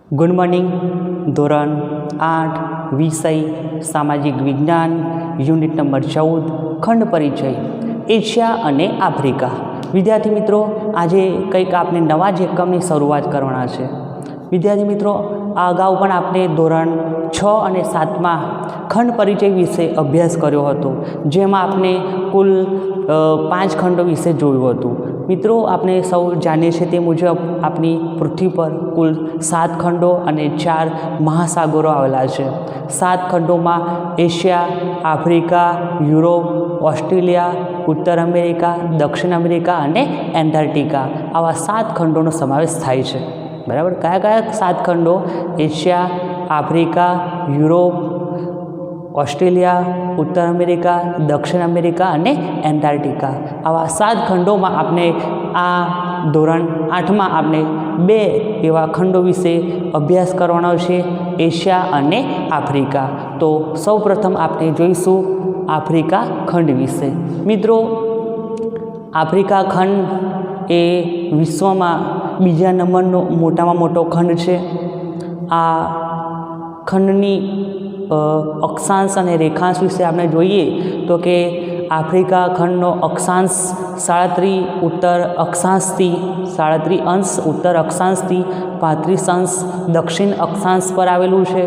Good morning. ધોરણ 8 વિષય સામાજિક વિજ્ઞાન, યુનિટ નંબર 14, ખંડ પરિચય, એશિયા અને આફ્રિકા. વિદ્યાર્થી મિત્રો, આજે કંઈક આપણે નવા જ એકમની શરૂઆત કરવાના છે. વિદ્યાર્થી મિત્રો, આ અગાઉ પણ આપણે ધોરણ 6 અને 7માં ખંડ પરિચય વિશે અભ્યાસ કર્યો હતો, જેમાં આપણે કુલ 5 ખંડો વિશે જોયું હતું. મિત્રો, આપણે સૌ જાણીએ છીએ તે મુજબ આપણી પૃથ્વી પર કુલ 7 ખંડો અને 4 મહાસાગરો આવેલા છે. 7 ખંડોમાં એશિયા, આફ્રિકા, યુરોપ, ઓસ્ટ્રેલિયા, ઉત્તર અમેરિકા, દક્ષિણ અમેરિકા અને એન્ટાર્કટિકા, આવા 7 ખંડોનો સમાવેશ થાય છે. બરાબર. કયા કયા 7 ખંડો? એશિયા, આફ્રિકા, યુરોપ, ઓસ્ટ્રેલિયા, ઉત્તર અમેરિકા, દક્ષિણ અમેરિકા અને એન્ટાર્કટિકા, આવા 7 ખંડોમાં આપણે આ ધોરણ 8માં આપણે 2 એવા ખંડો વિશે અભ્યાસ કરવાનો છે, એશિયા અને આફ્રિકા. તો સૌપ્રથમ આપણે જોઈશું આફ્રિકા ખંડ વિશે. મિત્રો, આફ્રિકા ખંડ એ વિશ્વમાં બીજા નંબરનો મોટામાં મોટો ખંડ છે. આ ખંડની અક્ષાંશ અને રેખાંશ વિશે આપણે જોઈએ તો કે આફ્રિકા ખંડનો અક્ષાંશ 37 ઉત્તર અક્ષાંશથી 37 અંશ ઉત્તર અક્ષાંશથી 35 અંશ દક્ષિણ અક્ષાંશ પર આવેલું છે.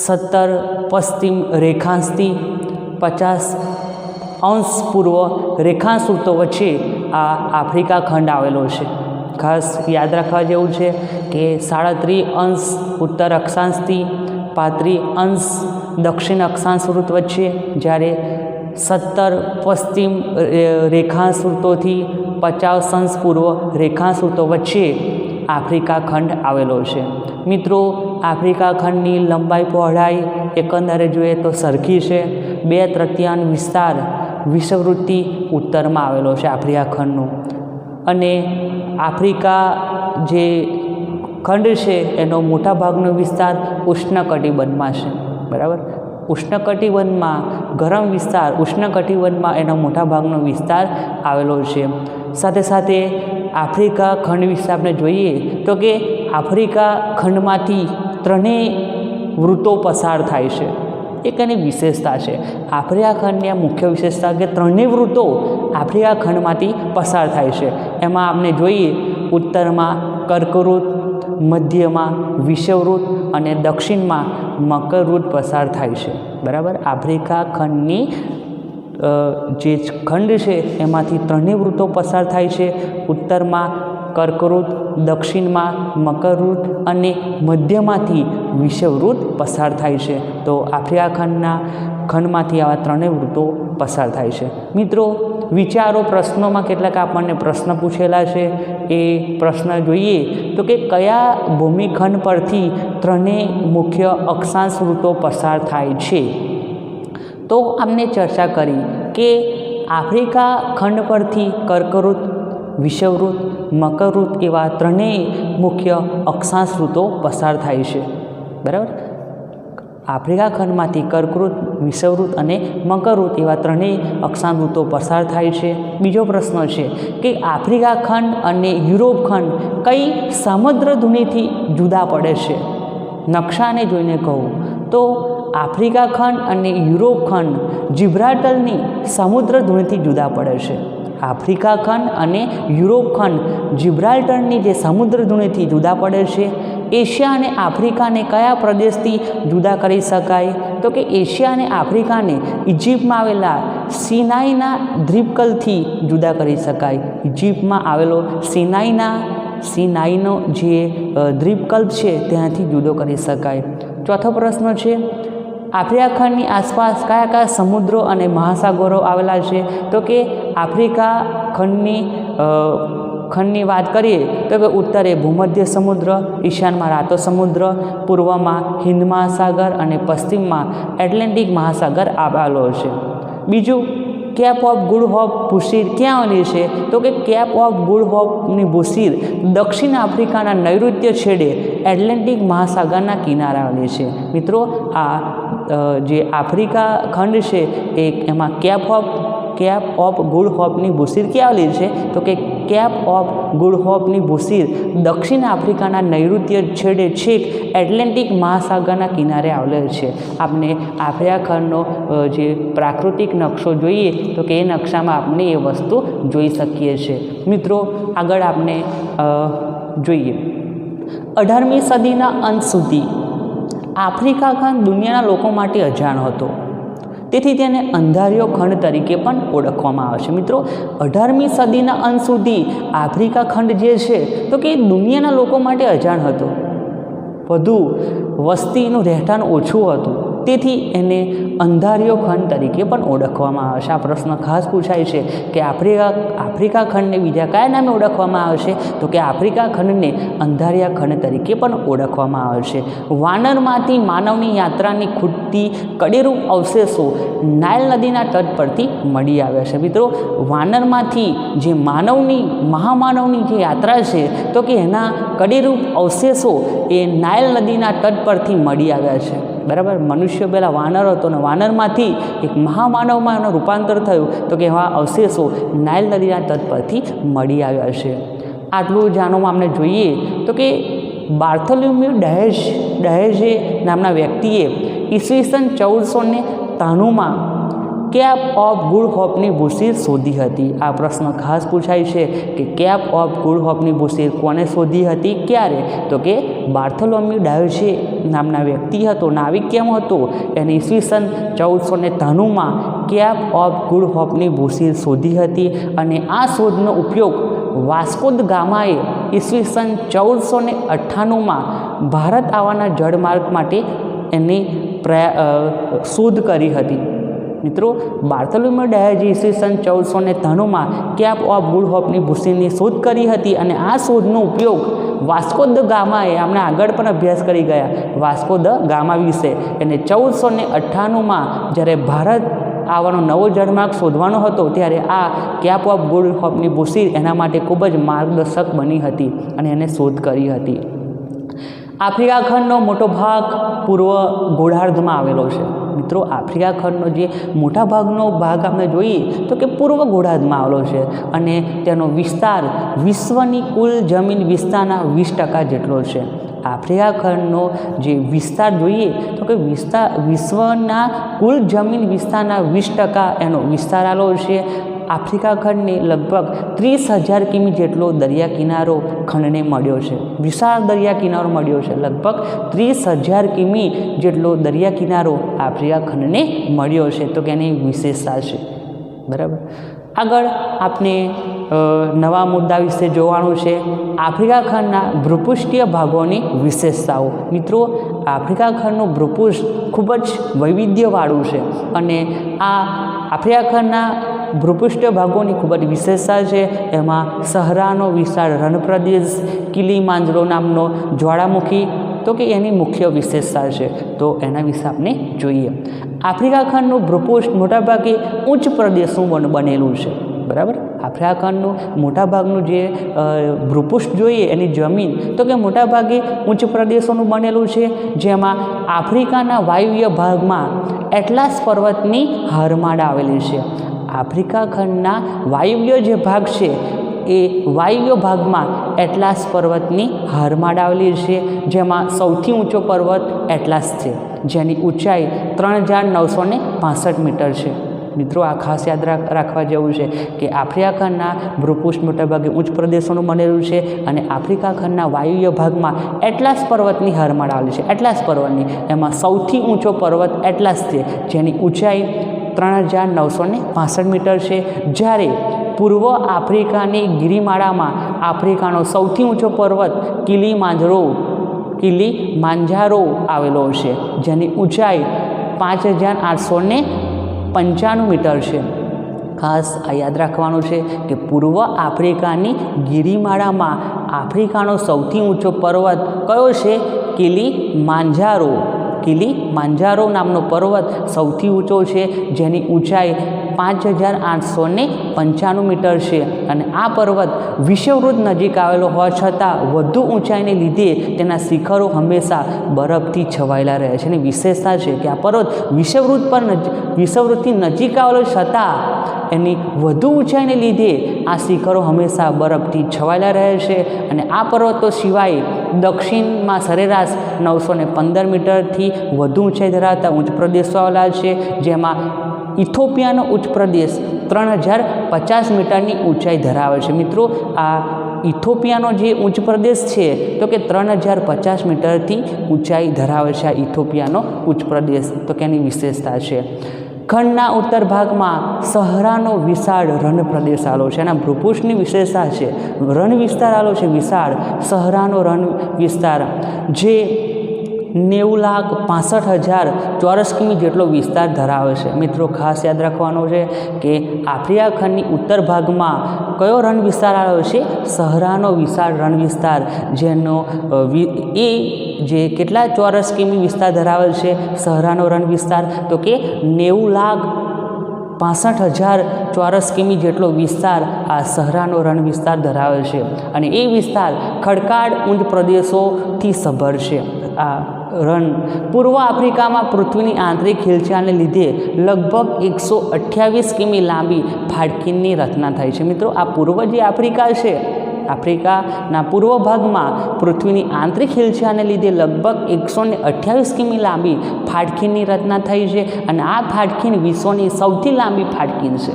17 પશ્ચિમ રેખાંશથી 50 અંશ પૂર્વ રેખાંશ વૃત્તો વચ્ચે આ આફ્રિકા ખંડ આવેલો છે. ખાસ યાદ રાખવા જેવું છે કે 37 અંશ ઉત્તર અક્ષાંશથી 35 અંશ દક્ષિણ અક્ષાંશ વૃત્ત વચ્ચે, જ્યારે 17 પશ્ચિમ રેખાંશ વૃત્તોથી 50 અંશ પૂર્વ રેખાંશ વૃત્તો વચ્ચે આફ્રિકા ખંડ આવેલો છે. મિત્રો, આફ્રિકા ખંડની લંબાઈ પહોળાઈ એકંદરે જોઈએ તો સરખી છે. 2/3 વિસ્તાર વિષુવવૃત્તિ ઉત્તરમાં આવેલો છે આફ્રિકા ખંડનો. અને આફ્રિકા જે ખંડ છે એનો મોટા ભાગનો વિસ્તાર ઉષ્ણકટિબંધમાં છે. બરાબર. ઉષ્ણકટિબંધમાં ગરમ વિસ્તાર, ઉષ્ણકટિબંધમાં એનો મોટા ભાગનો વિસ્તાર આવેલો છે. સાથે સાથે આફ્રિકા ખંડ વિશે આપણે જોઈએ તો કે આફ્રિકા ખંડમાંથી 3 વૃત્તો પસાર થાય છે. એક એની વિશેષતા છે. આફ્રિકા ખંડની આ મુખ્ય વિશેષતા કે 3 વૃત્તો આફ્રિકા ખંડમાંથી પસાર થાય છે. એમાં આપણે જોઈએ ઉત્તરમાં કર્કવૃત્ત, મધ્યમાં વિષુવવૃત્ત અને દક્ષિણમાં મકરવૃત્ત પસાર થાય છે. બરાબર. આફ્રિકા ખંડની જે ખંડ છે એમાંથી 3 વૃત્તો પસાર થાય છે. ઉત્તરમાં કર્કવૃત્ત, દક્ષિણમાં મકરવૃત્ત અને મધ્યમાંથી વિષુવવૃત્ત પસાર થાય છે. તો આફ્રિકા ખંડમાંથી આવા 3 વૃત્તો પસાર થાય છે. મિત્રો, વિચારો પ્રશ્નોમાં કેટલાક આપણને પ્રશ્ન પૂછેલા છે. એ પ્રશ્ન જોઈએ તો કે કયા ભૂમિખંડ પરથી 3 મુખ્ય અક્ષાંશ વૃત્તો પસાર થાય છે? તો આપણે ચર્ચા કરી કે આફ્રિકા ખંડ પરથી કર્કવૃત્ત, વિષુવવૃત્ત, મકરવૃત્ત એવા 3 મુખ્ય અક્ષાંશ વૃત્તો પસાર થાય છે. બરાબર. આફ્રિકા ખંડમાંથી કર્કવૃત્ત, વિષુવવૃત્ત અને મકરવૃત્ત એવા 3 અક્ષાંશ વૃત્તો પસાર થાય છે. બીજો પ્રશ્ન છે કે આફ્રિકા ખંડ અને યુરોપ ખંડ કઈ સમુદ્રધુનીથી જુદા પડે છે? નકશાને જોઈને કહું તો આફ્રિકા ખંડ અને યુરોપ ખંડ જિબ્રાલ્ટરની સમુદ્રધુનીથી જુદા પડે છે. આફ્રિકા ખંડ અને યુરોપ ખંડ જિબ્રાલ્ટરની જે સમુદ્રધુનીથી જુદા પડે છે. એશિયા અને આફ્રિકાને કયા પ્રદેશથી જુદા કરી શકાય? તો કે એશિયા અને આફ્રિકાને ઇજિપ્તમાં આવેલા સિનાઈના દ્વીપકલ્પથી જુદા કરી શકાય. ઇજિપ્તમાં આવેલો સિનાઈનો જે દ્વીપકલ્પ છે ત્યાંથી જુદો કરી શકાય. ચોથો પ્રશ્ન છે આફ્રિકા ખંડની આસપાસ કયા કયા સમુદ્રો અને મહાસાગરો આવેલા છે? તો કે આફ્રિકા ખંડની વાત કરીએ તો કે ઉત્તરે ભૂમધ્ય સમુદ્ર, ઈશાનમાં રાતો સમુદ્ર, પૂર્વમાં હિન્દ મહાસાગર અને પશ્ચિમમાં એટલાન્ટિક મહાસાગર આવેલો છે. બીજું, કેપ ઓફ ગુડ હોપ ભૂશીર ક્યાં આવેલી છે? તો કે કેપ ઓફ ગુડ હોપની ભૂશીર દક્ષિણ આફ્રિકાના નૈઋત્ય છેડે એટલાન્ટિક મહાસાગરના કિનારે આવેલી છે. મિત્રો, આ જે આફ્રિકા ખંડ છે એમાં કેપ ઓફ ગુડ હોપની ભૂશીર ક્યાં આવેલી છે? તો કે કેપ ઓફ ગુડ હોપની ભૂશીર દક્ષિણ આફ્રિકાના નૈઋત્ય છેડે છેક એટલાન્ટિક મહાસાગરના કિનારે આવેલ છે. આપણે આફ્રિકા ખંડનો જે પ્રાકૃતિક નકશો જોઈએ તો કે એ નકશામાં આપણે એ વસ્તુ જોઈ શકીએ છીએ. મિત્રો આગળ આપણે જોઈએ 18મી સદીના અંત સુધી આફ્રિકા ખંડ દુનિયાના લોકો માટે અજાણ હતો. તેથી તેને અંધારિયો ખંડ તરીકે પણ ઓળખવામાં આવે છે. મિત્રો 18મી સદીના અંત સુધી આફ્રિકા ખંડ જે છે તો કે દુનિયાના લોકો માટે અજાણ હતો. વધુ વસ્તીનું રહેઠાણ ઓછું હતું, તેથી એને અંધારિયો ખંડ તરીકે પણ ઓળખવામાં આવે છે. આ પ્રશ્ન ખાસ પૂછાય છે કે આફ્રિકા ખંડને બીજા કયા નામે ઓળખવામાં આવે છે તો કે આફ્રિકા ખંડને અંધારિયા ખંડ તરીકે પણ ઓળખવામાં આવે છે. વાનરમાંથી માનવની યાત્રાની ખૂટતી કડીરૂપ અવશેષો નાઇલ નદીના તટ પરથી મળી આવ્યા છે. મિત્રો વાનરમાંથી જે મહામાનવની જે યાત્રા છે તો કે એના કડીરૂપ અવશેષો એ નાઇલ નદીના તટ પરથી મળી આવ્યા છે. બરાબર, મનુષ્ય પહેલાં વાનર હતો ને વાનરમાંથી એક મહામાનવમાં એનું રૂપાંતર થયું તો કે એવા અવશેષો નાઇલ નદીના તટ પરથી મળી આવ્યા છે. આટલું જાણવામાં આપણે જોઈએ તો કે બાર્થોલોમ્યુ ડહેઝે નામના વ્યક્તિએ ઈસવીસન 1493માં કેપ ઓફ ગુડ હોપની ભૂશીર શોધી હતી. આ પ્રશ્ન ખાસ પૂછાય છે કે કેપ ઓફ ગુડ હોપની ભૂશીર કોને શોધી હતી, ક્યારે તો કે બાર્થોલોમ્યુ ડહેઝે નામના વ્યક્તિ હતો, નાવિક કેમ હતો, એને ઈસવીસન 1493માં કેપ ઓફ ગુડ હોપની ભૂશીર શોધી હતી. અને આ શોધનો ઉપયોગ વાસ્કો દ ગામાએ ઈસવીસન 1498માં ભારત આવવાના જળમાર્ગ માટે એની શોધ કરી હતી. મિત્રો બાર્થોલોમ્યુ ડહેઝે ઈસવીસન 1493માં કેપ ઓફ ગુડ હોપની ભૂશીરની શોધ કરી હતી. અને આ શોધનો ઉપયોગ વાસ્કો દ ગામાએ આપણે આગળ પણ અભ્યાસ કરી ગયા વાસ્કો દ ગામા વિશે. એને 1498માં જ્યારે ભારત આવવાનો નવો જળમાર્ગ શોધવાનો હતો ત્યારે આ કેપ ઓફ ગુડ હોપની ભૂશીર એના માટે ખૂબ જ માર્ગદર્શક બની હતી અને એને શોધ કરી હતી. આફ્રિકા ખંડનો મોટો ભાગ પૂર્વ ગોળાર્ધમાં આવેલો છે. મિત્રો આફ્રિકા ખંડનો જે મોટા ભાગનો ભાગ આપણે જોઈએ તો કે પૂર્વ ગોળાર્ધમાં આવેલો છે અને તેનો વિસ્તાર વિશ્વની કુલ જમીન વિસ્તારના 20% જેટલો છે. આફ્રિકા ખંડનો જે વિસ્તાર જોઈએ તો કે વિશ્વના કુલ જમીન વિસ્તારના 20% એનો વિસ્તાર આવેલો છે. આફ્રિકા ખંડને લગભગ 30,000 કિમી જેટલો દરિયા કિનારો ખંડને મળ્યો છે. વિશાળ દરિયા કિનારો મળ્યો છે. લગભગ 30,000 કિમી જેટલો દરિયા કિનારો આફ્રિકા ખંડને મળ્યો છે. તો કે એની વિશેષતા છે. બરાબર, આગળ આપણે નવા મુદ્દા વિશે જોવાનું છે. આફ્રિકા ખંડના ભૂપૃષ્ઠીય ભાગોની વિશેષતાઓ. મિત્રો આફ્રિકા ખંડનું ભૂપૃષ્ઠ ખૂબ જ વૈવિધ્યવાળું છે અને આ આફ્રિકા ખંડના ભૂપૃષ્ઠીય ભાગોની ખૂબ જ વિશેષતા છે. એમાં સહરાનો વિશાળ રણપ્રદેશ, કિલીમાંજરો નામનો જ્વાળામુખી તો કે એની મુખ્ય વિશેષતા છે. તો એના વિશે આપણે જોઈએ. આફ્રિકા ખંડનું ભૂપૃષ્ઠ મોટાભાગે ઉચ્ચ પ્રદેશોનું બનેલું છે. બરાબર, આફ્રિકા ખંડનું મોટાભાગનું જે ભૂપૃષ્ઠ જોઈએ એની જમીન તો કે મોટાભાગે ઉચ્ચ પ્રદેશોનું બનેલું છે. જેમાં આફ્રિકાના વાયવ્ય ભાગમાં એટલાસ પર્વતની હારમાળ આવેલી છે. આફ્રિકા ખંડના વાયવ્ય જે ભાગ છે એ વાયવ્ય ભાગમાં એટલાસ પર્વતની હારમાળ આવેલી છે. જેમાં સૌથી ઊંચો પર્વત એટલાસ છે, જેની ઊંચાઈ 3,965 મીટર છે. મિત્રો આ ખાસ યાદ રાખવા જેવું છે કે આફ્રિકા ખંડના ભૂપૃષ્ઠ મોટાભાગે ઉચ્ચ પ્રદેશોનું બનેલું છે અને આફ્રિકા ખંડના વાયવ્ય ભાગમાં એટલાસ પર્વતની હારમાળ આવેલી છે. એટલાસ પર્વતની એમાં સૌથી ઊંચો પર્વત એટલાસ છે, જેની ઊંચાઈ 3,965 મીટર છે. જ્યારે પૂર્વ આફ્રિકાની ગિરિમાળામાં આફ્રિકાનો સૌથી ઊંચો પર્વત કિલીમાંજારો આવેલો છે, જેની ઊંચાઈ 5,895 મીટર છે. ખાસ આ યાદ રાખવાનું છે કે પૂર્વ આફ્રિકાની ગિરિમાળામાં આફ્રિકાનો સૌથી ઊંચો પર્વત કયો છે? કિલીમાંજારો નામનો પર્વત સૌથી ઊંચો છે, જેની ઊંચાઈ 5,895 મીટર છે. અને આ પર્વત વિષુવવૃત્ત નજીક આવેલો હોવા છતાં વધુ ઊંચાઈને લીધે તેના શિખરો હંમેશા બરફથી છવાયેલા રહે છે. એની વિશેષતા છે કે આ પર્વત વિષુવવૃત્તથી નજીક આવેલો છતાં એની વધુ ઊંચાઈને લીધે આ શિખરો હંમેશા બરફથી છવાયેલા રહે છે અને આ પર્વતો સિવાય દક્ષિણમાં સરેરાશ 915 મીટરથી વધુ ઊંચાઈ ધરાવતા ઉચ્ચ પ્રદેશો આવેલા છે, જેમાં ઇથોપિયાનો ઉચ્ચ પ્રદેશ 3050 મીટરની ઊંચાઈ ધરાવે છે. મિત્રો, આ ઇથોપિયાનો જે ઉચ્ચ પ્રદેશ છે તો કે 3050 મીટરથી ઊંચાઈ ધરાવે છે આ ઇથોપિયાનો ઉચ્ચ પ્રદેશ. તો કે એની વિશેષતા છે. ખંડના ઉત્તર ભાગમાં સહરાનો વિશાળ રણ પ્રદેશ આવેલો છે. એના ભૂપૃષ્ઠની વિશેષતા છે રણ વિસ્તાર આવેલો છે, વિશાળ સહરાનો રણ વિસ્તાર, જે 90,65,000 ચોરસ કિમી જેટલો વિસ્તાર ધરાવે છે. મિત્રો, ખાસ યાદ રાખવાનું છે કે આફ્રિકા ખંડની ઉત્તર ભાગમાં કયો રણ વિસ્તાર આવ્યો છે? સહરાનો વિશાળ રણ વિસ્તાર, જેનો એ જે કેટલા ચોરસ કિમી વિસ્તાર ધરાવે છે સહરાનો રણ વિસ્તાર? તો કે 90,65,000 ચોરસ કિમી જેટલો વિસ્તાર આ સહરાનો રણ વિસ્તાર ધરાવે છે અને એ વિસ્તાર ખડકાળ ઊંચ પ્રદેશોથી સભર છે. આ રણ પૂર્વ આફ્રિકામાં પૃથ્વીની આંતરિક હિલચાલને લીધે લગભગ 128 કિમી લાંબી ફાટકીની રચના થાય છે. મિત્રો, આ પૂર્વ જે આફ્રિકા છે, આફ્રિકાના પૂર્વ ભાગમાં પૃથ્વીની આંતરિક હિલચાલને લીધે લગભગ 128 કિમી લાંબી ફાટકીની રચના થઈ છે અને આ ફાટકીન વિશ્વની સૌથી લાંબી ફાટકીન છે.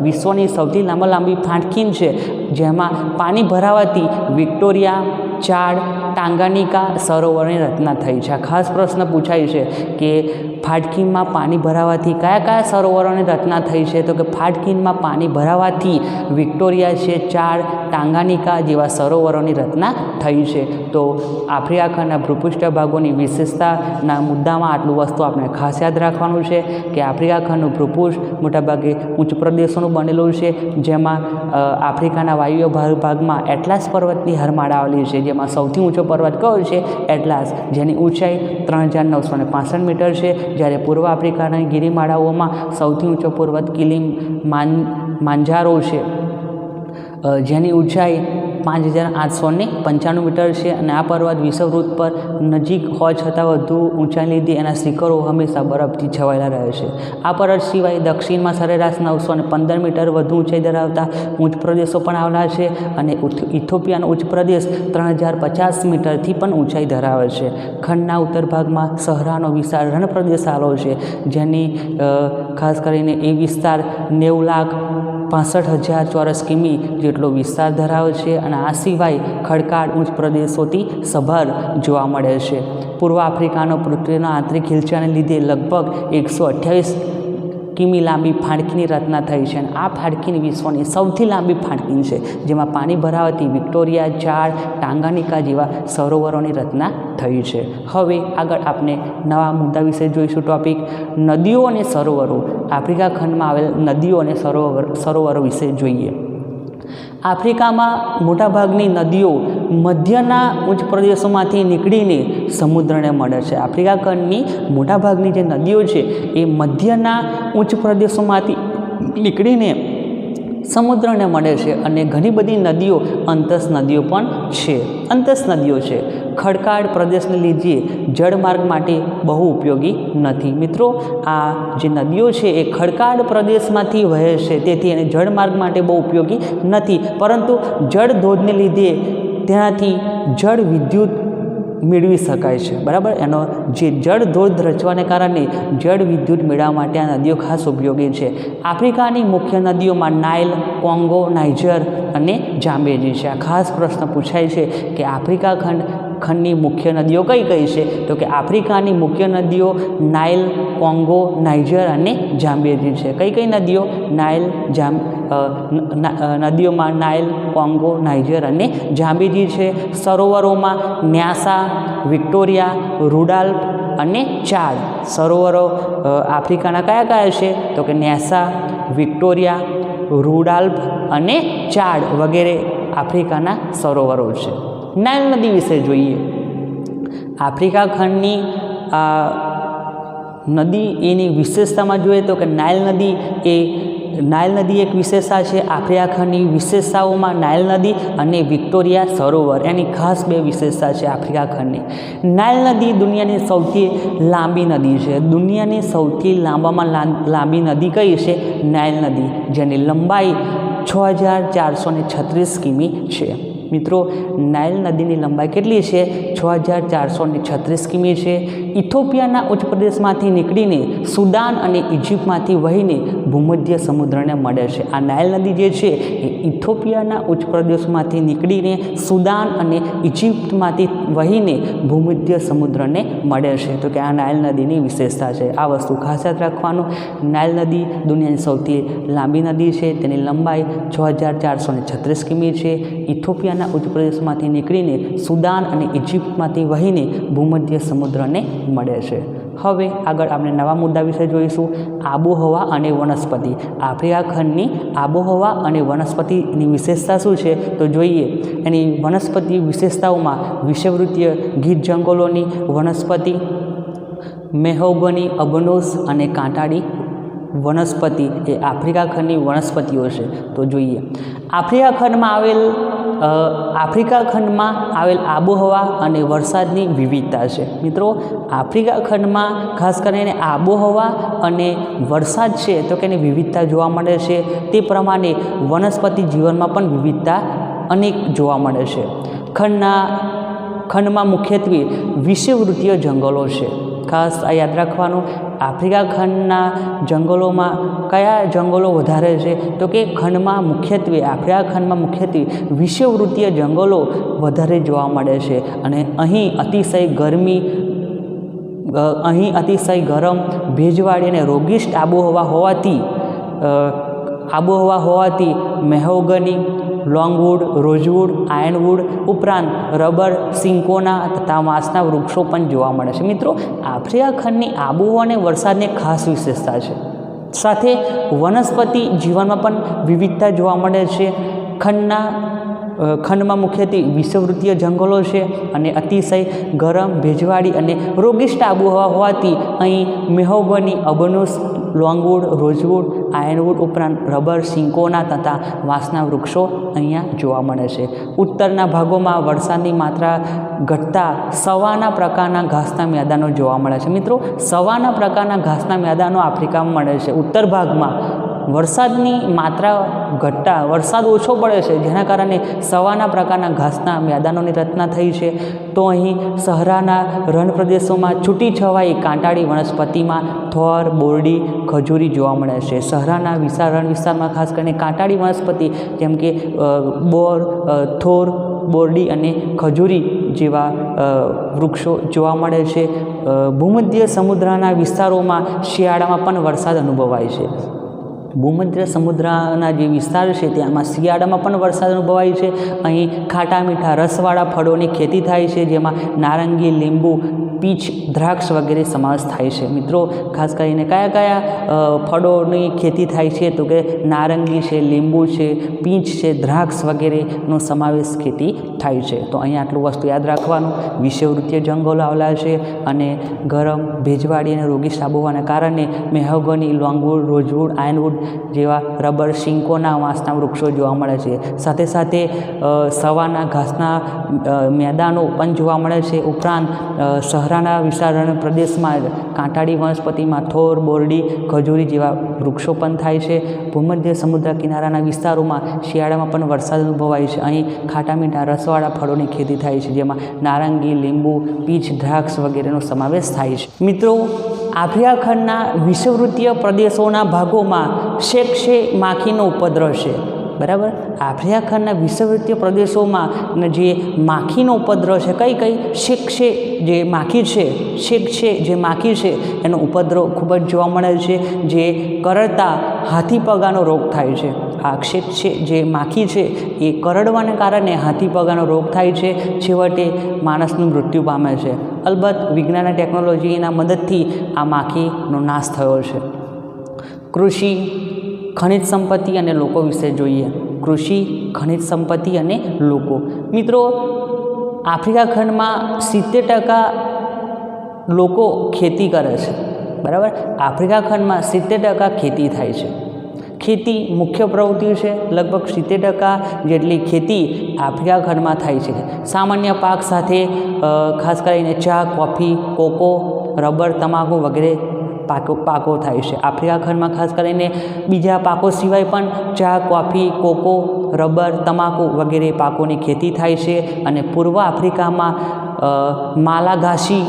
વિશ્વની સૌથી લાંબી ફાટકીન છે, જેમાં પાણી ભરાવાથી વિક્ટોરિયા, ચાડ, ટાંગાનિકા સરોવરની રચના થઈ છે. આ ખાસ પ્રશ્ન પૂછાય છે કે ફાટકીનમાં પાણી ભરાવાથી કયા કયા સરોવરોની રચના થઈ છે? તો કે ફાટકીનમાં પાણી ભરાવાથી વિક્ટોરિયા છે, ચાડ, ટાંગાનિકા જેવા સરોવરોની રચના થઈ છે. તો આફ્રિકા ખંડના ભૂપૃષ્ઠ ભાગોની વિશેષતાના મુદ્દામાં આટલું વસ્તુ આપણે ખાસ યાદ રાખવાનું છે કે આફ્રિકા ખંડનું ભૂપૃષ્ઠ મોટાભાગે ઉચ્ચ પ્રદેશોનું બનેલું છે, જેમાં આફ્રિકાના વાયુવ્ય ભાગમાં એટલાસ પર્વતની હારમાળા આવેલી છે, જેમાં સૌથી ઊંચો પર્વત કયો છે? એટલાસ, જેની ઊંચાઈ 3965 મીટર છે. જ્યારે પૂર્વ આફ્રિકાના ગિરિમાળાઓમાં સૌથી ઊંચો પર્વત કિલીમાંજારો છે, જેની ઊંચાઈ 5895 મીટર છે અને આ પર્વત વિષુવવૃત્ત પર નજીક હોવા છતાં વધુ ઊંચાઈ લીધે એના શિખરો હંમેશા બરફથી છવાયેલા રહે છે. આ પર્વત સિવાય દક્ષિણમાં સરેરાશ 915 મીટર વધુ ઊંચાઈ ધરાવતા ઉચ્ચ પ્રદેશો પણ આવેલા છે અને ઇથોપિયાનો ઉચ્ચ પ્રદેશ 3050 મીટરથી પણ ઊંચાઈ ધરાવે છે. ખંડના ઉત્તર ભાગમાં સહરાનો વિશાળ રણ પ્રદેશ આવેલો છે, જેની ખાસ કરીને એ વિસ્તાર 90,65,000 ચોરસ કિમી જેટલો વિસ્તાર ધરાવે છે અને આ સિવાય ખડકાળ ઉચ્ચ પ્રદેશોથી સભર જોવા મળે છે. પૂર્વ આફ્રિકાનો પૃથ્વીના આંતરિક હિલચાલને લીધે લગભગ 128 કિમી લાંબી ફાટકીની રચના થઈ છે અને આ ફાટકીની વિશ્વની સૌથી લાંબી ફાટકી છે, જેમાં પાણી ભરાવાથી વિક્ટોરિયા, ચાડ, ટાંગાનિકા જેવા સરોવરોની રચના થઈ છે. હવે આગળ આપણે નવા મુદ્દા વિશે જોઈશું. ટોપિક નદીઓ અને સરોવરો. આફ્રિકા ખંડમાં આવેલ નદીઓ અને સરોવરો વિશે જોઈએ. આફ્રિકામાં મોટાભાગની નદીઓ મધ્યના ઉચ્ચ પ્રદેશોમાંથી નીકળીને સમુદ્રને મળે છે. આફ્રિકા ખંડની મોટાભાગની જે નદીઓ છે એ મધ્યના ઉચ્ચ પ્રદેશોમાંથી નીકળીને સમુદ્રને મળે છે અને ઘણી બધી નદીઓ અંતસ નદીઓ પણ છે. અંતસ નદીઓ છે ખડકાળ પ્રદેશને લીધે જળમાર્ગ માટે બહુ ઉપયોગી નથી. મિત્રો, આ જે નદીઓ છે એ ખડકાળ પ્રદેશમાંથી વહે છે, તેથી એને જળમાર્ગ માટે બહુ ઉપયોગી નથી, પરંતુ જળ ધોધને લીધે તેનાથી જળ વિદ્યુત મેળવી શકાય છે. બરાબર, એનો જે જળ ધોધ રચવાને કારણે જળ વિદ્યુત મેળવવા માટે આ નદીઓ ખાસ ઉપયોગી છે. આફ્રિકાની મુખ્ય નદીઓમાં નાઇલ, કોંગો, નાઇજર અને જાંબેજી છે. આ ખાસ પ્રશ્ન પૂછાય છે કે આફ્રિકા ખંડની મુખ્ય નદીઓ કઈ કઈ છે? તો કે આફ્રિકાની મુખ્ય નદીઓ નાઇલ, કોંગો, નાઇજર અને જાંબેજી છે. કઈ કઈ નદીઓ? નદીઓમાં નાઇલ, કોંગો, નાઇજર અને જાંબેજી છે. સરોવરોમાં ન્યાસા, વિક્ટોરિયા, રુડાલ્ફ અને ચાડ સરોવરો આફ્રિકાના કયા કયા છે? તો કે ન્યાસા, વિક્ટોરિયા, રુડાલ્ફ અને ચાડ વગેરે આફ્રિકાના સરોવરો છે. નાઇલ નદી વિશે જોઈએ. આફ્રિકા ખંડની નદી એની વિશેષતામાં જોઈએ તો કે નાઇલ નદી એક વિશેષતા છે. આફ્રિકા ખંડની વિશેષતાઓમાં નાઇલ નદી અને વિક્ટોરિયા સરોવર એની ખાસ બે વિશેષતા છે આફ્રિકા ખંડની. નાઇલ નદી દુનિયાની સૌથી લાંબી નદી છે. દુનિયાની સૌથી લાંબી નદી કઈ છે? નાઇલ નદી, જેની લંબાઈ 6436 કિમી છે। મિત્રો, નાઇલ નદીની લંબાઈ કેટલી છે? 6436 કિમી છે। ઇથોપિયાના ઉચ્ચ પ્રદેશમાંથી નીકળીને સુદાન અને ઇજિપ્તમાંથી વહીને ભૂમધ્ય સમુદ્રને મળે છે। આ નાઇલ નદી જે છે એ ઇથોપિયાના ઉચ્ચ પ્રદેશમાંથી નીકળીને સુદાન અને ઇજિપ્તમાંથી વહીને ભૂમધ્ય સમુદ્રને મળે છે। તો કે આ નાઇલ નદીની વિશેષતા છે। આ વસ્તુ ખાસ યાદ રાખવાનું। નાઇલ નદી દુનિયાની સૌથી લાંબી નદી છે। તેની લંબાઈ 6436 કિમી છે। ઇથોપિયાના ઉચ્ચ પ્રદેશમાંથી નીકળીને સુદાન અને ઇજિપ્તમાંથી વહીને ભૂમધ્ય સમુદ્રને મળે છે। હવે આગળ આપણે નવા મુદ્દા વિશે જોઈશું। આબોહવા અને વનસ્પતિ। આફ્રિકા ખંડની આબોહવા અને વનસ્પતિની વિશેષતા શું છે? તો જોઈએ એની વનસ્પતિ વિશેષતાઓમાં વિષુવવૃત્તીય ગીચ જંગલોની વનસ્પતિ, મેહોગની, અબનોસ અને કાંટાળી વનસ્પતિ એ આફ્રિકા ખંડની વનસ્પતિઓ છે। તો જોઈએ આફ્રિકા ખંડમાં આવેલ આબોહવા અને વરસાદની વિવિધતા છે। મિત્રો, આફ્રિકા ખંડમાં ખાસ કરીને આબોહવા અને વરસાદ છે તો કે એની વિવિધતા જોવા મળે છે। તે પ્રમાણે વનસ્પતિ જીવનમાં પણ વિવિધતા અનેક જોવા મળે છે। ખંડમાં મુખ્યત્વે વિષુવવૃત્તીય જંગલો છે। ખાસ આ યાદ રાખવાનું। આફ્રિકા ખંડના જંગલોમાં કયા જંગલો વધારે છે? તો કે આફ્રિકા ખંડમાં મુખ્યત્વે વિષુવવૃત્તીય જંગલો વધારે જોવા મળે છે અને અહીં અતિશય ગરમ, ભેજવાળી અને રોગિષ્ટ આબોહવા હોવાથી મેહોગની, લોંગવુડ, રોઝવુડ, આયર્નવુડ ઉપરાંત રબર, સિન્કોના તથા વાંસના વૃક્ષો પણ જોવા મળે છે। મિત્રો, આફ્રિકા ખંડની આબોહવા અને વરસાદની ખાસ વિશેષતા છે। સાથે વનસ્પતિ જીવનમાં પણ વિવિધતા જોવા મળે છે। ખંડમાં મુખ્યત્વે વિષુવવૃત્તીય જંગલો છે અને અતિશય ગરમ, ભેજવાળી અને રોગિષ્ટ આબોહવા હોવાથી અહીં મેહોગની, અબનોસ, લોંગવુડ, રોઝવુડ, આયર્નવુડ ઉપરાંત રબર, સિન્કોના તથા વાંસના વૃક્ષો અહીંયા જોવા મળે છે। ઉત્તરના ભાગોમાં વરસાદની માત્રા ઘટતા સવાના પ્રકારના ઘાસના મેદાનો જોવા મળે છે। મિત્રો, સવાના પ્રકારના ઘાસના મેદાનો આફ્રિકામાં મળે છે। ઉત્તર ભાગમાં વરસાદની માત્રા ઘટતા વરસાદ ઓછો પડે છે, જેના કારણે સવાના પ્રકારના ઘાસના મેદાનોની રચના થઈ છે। તો અહીં સહરાના રણ પ્રદેશોમાં છૂટી છવાઈ કાંટાળી વનસ્પતિમાં થોર, બોરડી, ખજૂરી જોવા મળે છે। સહરાના રણ વિસ્તારમાં ખાસ કરીને કાંટાળી વનસ્પતિ જેમ કે થોર, બોરડી અને ખજૂરી જેવા વૃક્ષો જોવા મળે છે। ભૂમધ્ય સમુદ્રના વિસ્તારોમાં શિયાળામાં પણ વરસાદ અનુભવાય છે। ભૂમધ્ય સમુદ્રના જે વિસ્તાર છે ત્યાંમાં શિયાળામાં પણ વરસાદ અનુભવાય છે। અહીં ખાટા મીઠા રસવાળા ફળોની ખેતી થાય છે, જેમાં નારંગી, લીંબુ, પીચ, દ્રાક્ષ વગેરે સમાવેશ થાય છે। મિત્રો, ખાસ કરીને કયા ફળોની ખેતી થાય છે? તો કે નારંગી છે, લીંબુ છે, પીચ છે, દ્રાક્ષ વગેરેનો સમાવેશ ખેતી થાય છે। તો અહીંયા આટલું વસ્તુ યાદ રાખવાનું। વિષુવવૃત્તીય જંગલો આવેલા છે અને ગરમ, ભેજવાળી અને રોગિષ્ટ આબોહવાના કારણે મેહોગની, લોંગવુડ, રોઝવુડ, આયર્નવુડ જેવા રબર, સિન્કોના, વાંસના વૃક્ષો જોવા મળે છે। સાથે સાથે સવાના ઘાસના મેદાનો પણ જોવા મળે છે। ઉપરાંત સહરાના વિસ્તારના પ્રદેશમાં કાંટાળી વનસ્પતિમાં થોર, બોરડી, ખજૂરી જેવા વૃક્ષો પણ થાય છે। ભૂમધ્ય સમુદ્ર કિનારાના વિસ્તારોમાં શિયાળામાં પણ વરસાદ અનુભવાય છે। અહીં ખાટા મીઠા રસવાળા ફળોની ખેતી થાય છે, જેમાં નારંગી, લીંબુ, પીચ, દ્રાક્ષ વગેરેનો સમાવેશ થાય છે। મિત્રો, આફ્રિકા ખંડના વિષુવવૃત્તીય પ્રદેશોના ભાગોમાં શેકશે માખીનો ઉપદ્રવ છે। બરાબર, આફ્રિકા ખંડના વિષુવવૃત્તીય પ્રદેશોમાં જે માખીનો ઉપદ્રવ છે, કઈ શેકશે જે માખી છે એનો ઉપદ્રવ ખૂબ જ જોવા મળે છે, જે કરડતા હાથી પગાનો રોગ થાય છે। આ શેકશે જે માખી છે એ કરડવાને કારણે હાથી પગાનો રોગ થાય છે, છેવટે માણસનું મૃત્યુ પામે છે। અલબત્ત વિજ્ઞાન અને ટેકનોલોજીના મદદથી આ માખીનો નાશ થયો છે। કૃષિ, ખનિજ સંપત્તિ અને લોકો વિશે જોઈએ। કૃષિ, ખનિજ સંપત્તિ અને લોકો। મિત્રો, આફ્રિકા ખંડમાં 70% લોકો ખેતી કરે છે। બરાબર, આફ્રિકા ખંડમાં 70% ખેતી થાય છે। ખેતી મુખ્ય પ્રવૃત્તિ છે। લગભગ 70% જેટલી ખેતી આફ્રિકા ખંડમાં થાય છે। સામાન્ય પાક સાથે ખાસ કરીને ચા, કોફી, કોકો, રબર, તમાકુ વગેરે પાકો થાય છે. આફ્રિકા ખંડમાં ખાસ કરીને બીજા પાકો સિવાય પણ ચા, કોફી, કોકો, રબર, તમાકુ વગેરે પાકોની ખેતી થાય છે. અને પૂર્વ આફ્રિકામાં માલાગાસી,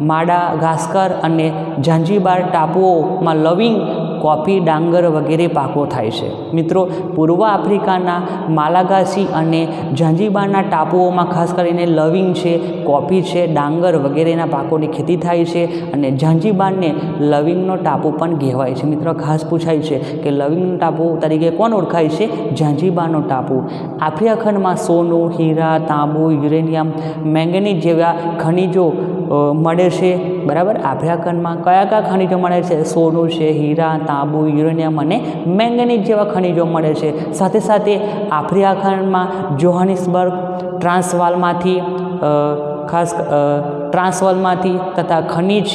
માડાગાસ્કર અને ઝાંઝીબાર ટાપુઓમાં લવિંગ, કોફી, ડાંગર વગેરે પાકો થાય છે. મિત્રો, પૂર્વ આફ્રિકાના માલાગાસી અને ઝાંઝીબારના ટાપુઓમાં ખાસ કરીને લવિંગ છે, કોફી છે, ડાંગર વગેરેના પાકોની ખેતી થાય છે. અને ઝાંઝીબારને લવિંગનો ટાપુ પણ કહેવાય છે. મિત્રો, ખાસ પૂછાય છે કે લવિંગનો ટાપુ તરીકે કોણ ઓળખાય છે? ઝાંઝીબારનો ટાપુ. આફ્રિકા ખંડમાં સોનું, હીરા, તાંબુ, યુરેનિયમ, મેંગેનીઝ જેવા ખનિજો મળે છે. બરાબર, આફ્રિકા ખંડમાં કયા કયા ખનિજો મળે છે? સોનું છે, હીરા, તાંબુ, યુરેનિયમ અને મેંગેનીઝ જેવા ખનિજો મળે છે. સાથે સાથે આફ્રિકા ખંડમાં જોહાનિસબર્ગ, ટ્રાન્સવાલમાંથી તથા ખનિજ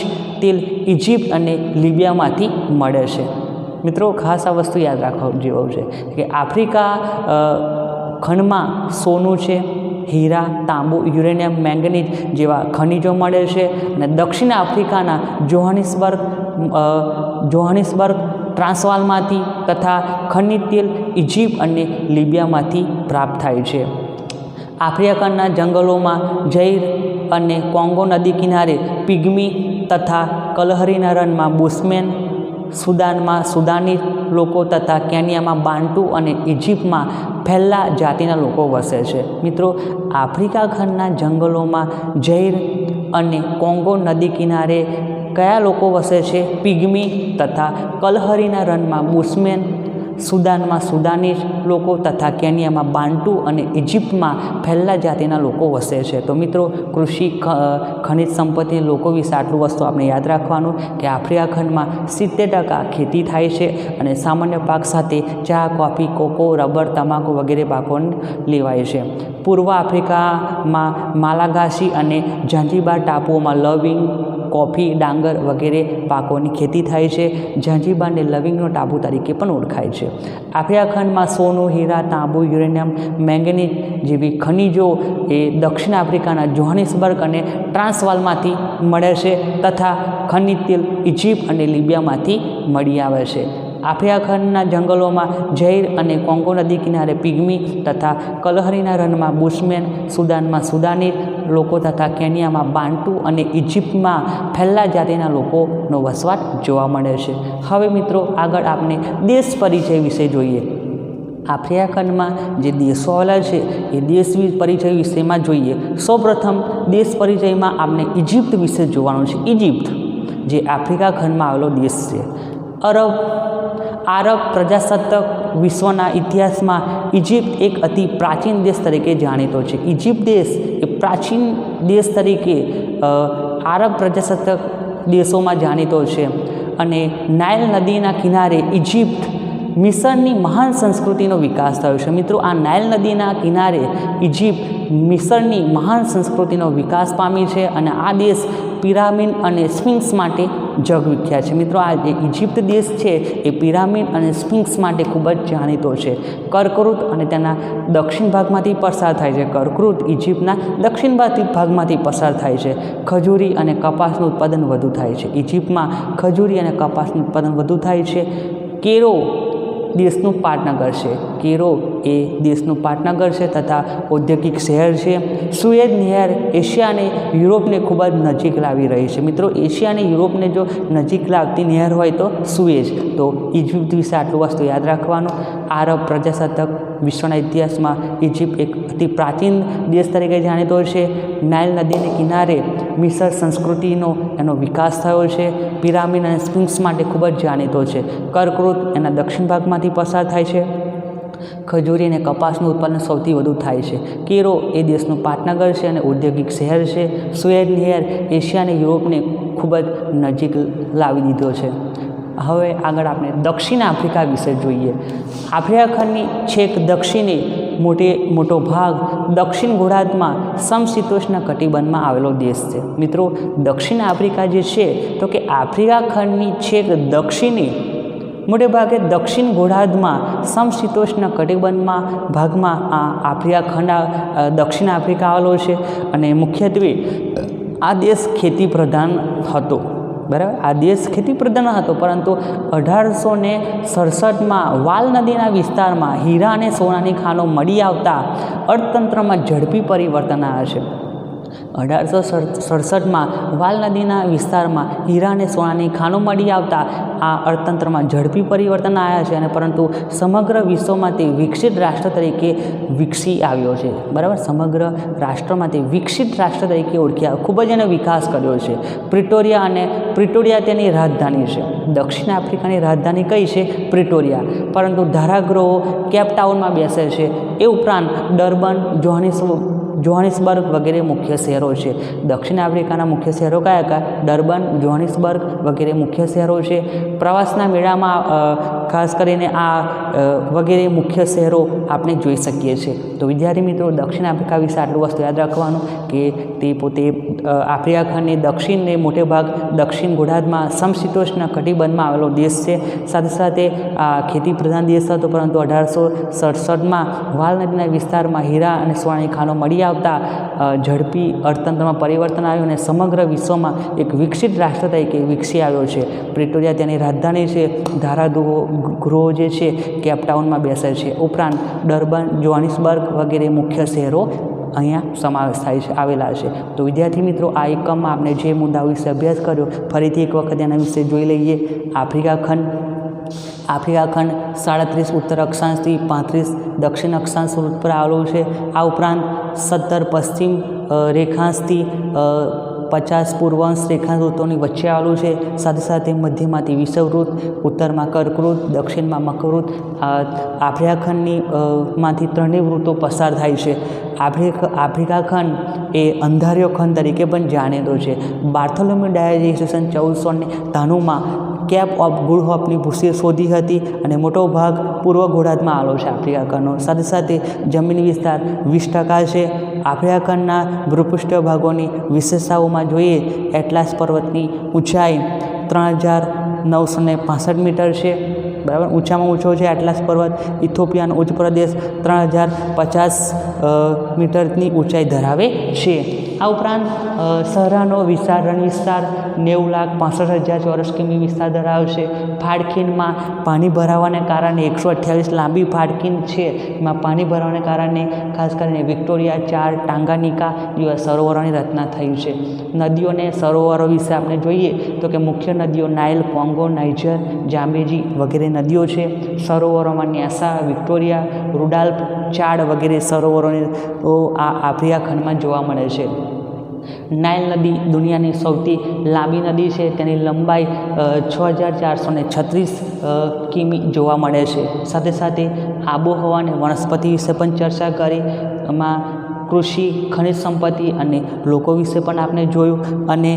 તેલ ઇજિપ્ત અને લિબિયામાંથી મળે છે. મિત્રો, ખાસ આ વસ્તુ યાદ રાખવા જેવું છે કે આફ્રિકા ખંડમાં સોનું છે, હીરા, તાંબુ, યુરેનિયમ, મેંગેનીઝ જેવા ખનિજો મળે છે. અને દક્ષિણ આફ્રિકાના જોહાનિસબર્ગ, ટ્રાન્સવાલમાંથી તથા ખનિજ તેલ ઇજિપ્ત અને લિબિયામાંથી પ્રાપ્ત થાય છે. આફ્રિકા ખંડના જંગલોમાં ઝૈર અને કોંગો નદી કિનારે પિગ્મી તથા કલહરીના રનમાં બુશમેન, સુદાનમાં સુદાની લોકો તથા કેન્યામાં બાન્ટુ અને ઇજિપ્તમાં ફેલ્લા જાતિના લોકો વસે છે. મિત્રો, આફ્રિકા ખંડના જંગલોમાં ઝૈર અને કોંગો નદી કિનારે કયા લોકો વસે છે? પિગ્મી તથા કલહરીના રનમાં બુશમેન, સુદાનમાં સુદાનીઝ લોકો તથા કેન્યામાં બાન્ટુ અને ઇજિપ્તમાં ફેલ્લા જાતિના લોકો વસે છે. તો મિત્રો, કૃષિ, ખનિજ સંપત્તિ, લોકો વિશે આટલું વસ્તુ આપણે યાદ રાખવાનું કે આફ્રિકા ખંડમાં 70% ખેતી થાય છે. અને સામાન્ય પાક સાથે ચા, કોફી, કોકો, રબર, તમાકુ વગેરે પાકો લેવાય છે. પૂર્વ આફ્રિકામાં માલાગાસી અને ઝાંઝીબાર ટાપુઓમાં લવિંગ, કોફી, ડાંગર વગેરે પાકોની ખેતી થાય છે. ઝાંઝીબારને લવિંગનો ટાપુ તરીકે પણ ઓળખાય છે. આફ્રિકા ખંડમાં સોનું, હીરા, તાંબુ, યુરેનિયમ, મેંગેનીઝ જેવી ખનિજો એ દક્ષિણ આફ્રિકાના જોહાનિસબર્ગ અને ટ્રાન્સવાલમાંથી મળે છે તથા ખનિજ તેલ ઇજિપ્ત અને લિબિયામાંથી મળી આવે છે. આફ્રિકા ખંડના જંગલોમાં ઝૈર અને કોંગો નદી કિનારે પિગ્મી તથા કલહરીના રનમાં બુશમેન, સુદાનમાં સુદાની લોકો તથા કેન્યામાં બાન્ટુ અને ઇજિપ્તમાં ફેલ્લા જાતિના લોકોનો વસવાટ જોવા મળે છે. હવે મિત્રો, આગળ આપણે દેશ પરિચય વિશે જોઈએ. આફ્રિકા ખંડમાં જે દેશો આવેલા છે એ દેશ પરિચય વિશેમાં જોઈએ. સૌપ્રથમ દેશ પરિચયમાં આપણે ઇજિપ્ત વિશે જોવાનું છે. ઇજિપ્ત જે આફ્રિકા ખંડમાં આવેલો દેશ છે. આરબ પ્રજાસત્તાક વિશ્વના ઇતિહાસમાં ઇજિપ્ત એક અતિ પ્રાચીન દેશ તરીકે જાણીતો છે. ઇજિપ્ત દેશ એ પ્રાચીન દેશ તરીકે આરબ પ્રજાસત્તાક દેશોમાં જાણીતો છે. અને નાઇલ નદીના કિનારે ઇજિપ્ત મિસરની મહાન સંસ્કૃતિનો વિકાસ થયો છે. મિત્રો, આ નાઇલ નદીના કિનારે ઇજિપ્ત મિસરની મહાન સંસ્કૃતિનો વિકાસ પામી છે. અને આ દેશ પિરામિડ અને સ્ફિંક્સ માટે જગવિખ્યાત છે. મિત્રો, આ જે ઇજિપ્ત દેશ છે એ પિરામિડ અને સ્ફિંક્સ માટે ખૂબ જ જાણીતો છે. કર્કવૃત અને તેના દક્ષિણ ભાગમાંથી પસાર થાય છે. કર્કવૃત ઇજિપ્તના દક્ષિણ ભાગમાંથી પસાર થાય છે. ખજૂરી અને કપાસનું ઉત્પાદન વધુ થાય છે. ઇજિપ્તમાં ખજૂરી અને કપાસનું ઉત્પાદન વધુ થાય છે. કેરો દેશનું પાટનગર છે. કેરો એ દેશનું પાટનગર છે તથા ઔદ્યોગિક શહેર છે. સુએઝ નહેર એશિયા અને યુરોપને ખૂબ જ નજીક લાવી રહી છે. મિત્રો, એશિયા અને યુરોપને જો નજીક લાવતી નહેર હોય તો સુએઝ. તો ઇજિપ્ત વિશે આટલું વસ્તુ યાદ રાખવાનું. આરબ પ્રજાસત્તાક વિશ્વના ઇતિહાસમાં ઇજિપ્ત એક અતિ પ્રાચીન દેશ તરીકે જાણીતો છે. નાઇલ નદીને કિનારે મિસર સંસ્કૃતિનો એનો વિકાસ થયો છે. પિરામિડ અને સ્ફિંક્સ માટે ખૂબ જ જાણીતો છે. કર્કવૃત એના દક્ષિણ ભાગમાંથી પસાર થાય છે. ખજૂરી અને કપાસનું ઉત્પાદન સૌથી વધુ થાય છે. કેરો એ દેશનું પાટનગર છે અને ઔદ્યોગિક શહેર છે. સુએઝ નહેર એશિયા અને યુરોપને ખૂબ જ નજીક લાવી દીધો છે. હવે આગળ આપણે દક્ષિણ આફ્રિકા વિશે જોઈએ. આફ્રિકા ખંડની છેક દક્ષિણે મોટો ભાગ દક્ષિણ ગોળાર્ધમાં સમશીતોષ્ણ કટિબંધમાં આવેલો દેશ છે. મિત્રો, દક્ષિણ આફ્રિકા જે છે તો કે આફ્રિકા ખંડની છેક દક્ષિણે મોટે ભાગે દક્ષિણ ગોળાર્ધમાં સમશીતોષ્ણ કટિબંધમાં ભાગમાં આ આફ્રિકા ખંડ દક્ષિણ આફ્રિકા આવેલો છે. અને મુખ્યત્વે આ દેશ ખેતી પ્રધાન હતો. બરાબર. આ દેશ ખેતી પ્રધાન હતો, પરંતુ 1867માં વાલ નદીના વિસ્તારમાં હીરા અને સોનાની ખાણો મળી આવતા અર્થતંત્રમાં ઝડપી પરિવર્તન આવ્યા છે. 1867માં વાલ નદીના વિસ્તારમાં હીરા અને સોનાની ખાણો મળી આવતા આ અર્થતંત્રમાં ઝડપી પરિવર્તન આવ્યા છે, અને પરંતુ સમગ્ર વિશ્વમાં તે વિકસિત રાષ્ટ્ર તરીકે વિકસી આવ્યો છે. બરાબર. સમગ્ર રાષ્ટ્રમાં તે વિકસિત રાષ્ટ્ર તરીકે ઓળખ્યા, ખૂબ જ એનો વિકાસ કર્યો છે. પ્રિટોરિયા તેની રાજધાની છે. દક્ષિણ આફ્રિકાની રાજધાની કઈ છે? પ્રિટોરિયા. પરંતુ ધારાગૃહો કેપટાઉનમાં બેસે છે. એ ઉપરાંત ડર્બન, જોહાનિસબર્ગ વગેરે મુખ્ય શહેરો છે. દક્ષિણ આફ્રિકાના મુખ્ય શહેરો કયા? ડર્બન, જોહાનિસબર્ગ વગેરે મુખ્ય શહેરો છે. પ્રવાસના મેળામાં ખાસ કરીને આ વગેરે મુખ્ય શહેરો આપણે જોઈ શકીએ છીએ. તો વિદ્યાર્થી મિત્રો, દક્ષિણ આફ્રિકા વિશે આટલું વસ્તુ યાદ રાખવાનું કે તે પોતે આફ્રિકા ખંડની દક્ષિણને મોટે ભાગ દક્ષિણ ગોળાર્ધમાં સમશીતોષ્ણ કટિબંધમાં આવેલો દેશ છે. સાથે સાથે આ ખેતી પ્રધાન દેશ હતો, પરંતુ 1867માં વાલ નદીના વિસ્તારમાં હીરા અને સોનાની ખાણો મળી આવતા ઝડપી અર્થતંત્રમાં પરિવર્તન આવ્યું અને સમગ્ર વિશ્વમાં એક વિકસિત રાષ્ટ્ર તરીકે વિકસી આવ્યો છે. પ્રિટોરિયા તેની રાજધાની છે. ધારાગૃહો જે છે કેપટાઉનમાં બેસે છે. ઉપરાંત ડર્બન, જોહાનિસબર્ગ વગેરે મુખ્ય શહેરો અહીંયા સમાવેશ થાય છે, આવેલા છે. તો વિદ્યાર્થી મિત્રો, આ એકમમાં આપણે જે મુદ્દાઓ વિશે અભ્યાસ કર્યો, ફરીથી એક વખત એના વિશે જોઈ લઈએ. આફ્રિકા ખંડ 37 ઉત્તર અક્ષાંશથી 35 દક્ષિણ અક્ષાંશ પર આવેલું છે. આ ઉપરાંત 17 પશ્ચિમ રેખાંશથી 50 પૂર્વાંશ રેખાંશ ઋતુની વચ્ચે આવેલું છે. સાથે સાથે મધ્યમાંથી વિષુવવૃત્ત, ઉત્તરમાં કર્કવૃત્ત, દક્ષિણમાં મકરવૃત્ત. આફ્રિકા ખંડની માંથી ત્રણેય વૃત્તો પસાર થાય છે. આફ્રિકા ખંડ એ અંધારિયો ખંડ તરીકે પણ જાણીતો છે. બાર્થોલોમ્યુ ડાયે 1493માં કેપ ઓફ ગુડ હોપની ભૂસી શોધી હતી, અને મોટો ભાગ પૂર્વ ગોળાર્ધમાં આવેલો છે આફ્રિકા ખંડનો. સાથે સાથે જમીન વિસ્તાર 20% છે. આફ્રિકા ખંડના ભૂપૃષ્ઠ ભાગોની વિશેષતાઓમાં જોઈએ, એટલાસ પર્વતની ઊંચાઈ 3965 મીટર છે. બરાબર. ઊંચામાં ઊંચો છે એટલાસ પર્વત. ઇથોપિયાનો ઉચ્ચ પ્રદેશ 3050 મીટરની ઊંચાઈ ધરાવે છે. આ ઉપરાંત સહારાનો વિસ્તાર, રણ વિસ્તાર 90,65,000 ચોરસ કિમી વિસ્તાર ધરાવે છે. ફાડખીણમાં પાણી ભરાવાને કારણે 128 લાંબી ફાડખીણ છે. એમાં પાણી ભરાવાને કારણે ખાસ કરીને વિક્ટોરિયા, ચાર, ટાંગાનિકા જેવા સરોવરોની રચના થઈ છે. નદીઓ અને સરોવરો વિશે આપણે જોઈએ તો કે મુખ્ય નદીઓ નાઇલ, કોંગો, નાઇજર, જાંબેજી વગેરે નદીઓ છે. સરોવરોમાં ન્યાસા, વિક્ટોરિયા, રુડાલ્ફ, ચાડ વગેરે સરોવરોની આ આફ્રિકા ખંડમાં જોવા મળે છે. નાઇલ નદી દુનિયાની સૌથી લાંબી નદી છે. તેની લંબાઈ 6436 કિમી જોવા મળે છે. સાથે સાથે આબોહવા અને વનસ્પતિ વિશે પણ ચર્ચા કરી. એમાં કૃષિ, ખનિજ સંપત્તિ અને લોકો વિશે પણ આપણે જોયું, અને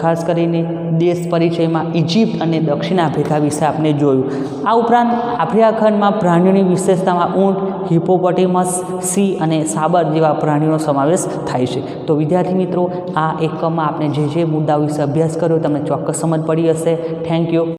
ખાસ કરીને દેશ પરિચયમાં ઇજિપ્ત અને દક્ષિણ આફ્રિકા વિશે આપણે જોયું. આ ઉપરાંત આફ્રિકા ખંડમાં પ્રાણીઓની વિશેષતામાં ઊંટ, હિપોપોટેમસ, સિંહ અને સાબર જેવા પ્રાણીઓનો સમાવેશ થાય છે. તો વિદ્યાર્થી મિત્રો, આ એકમમાં આપણે જે મુદ્દાઓ વિશે અભ્યાસ કર્યો તમને ચોક્કસ સમજ પડી હશે. Thank you.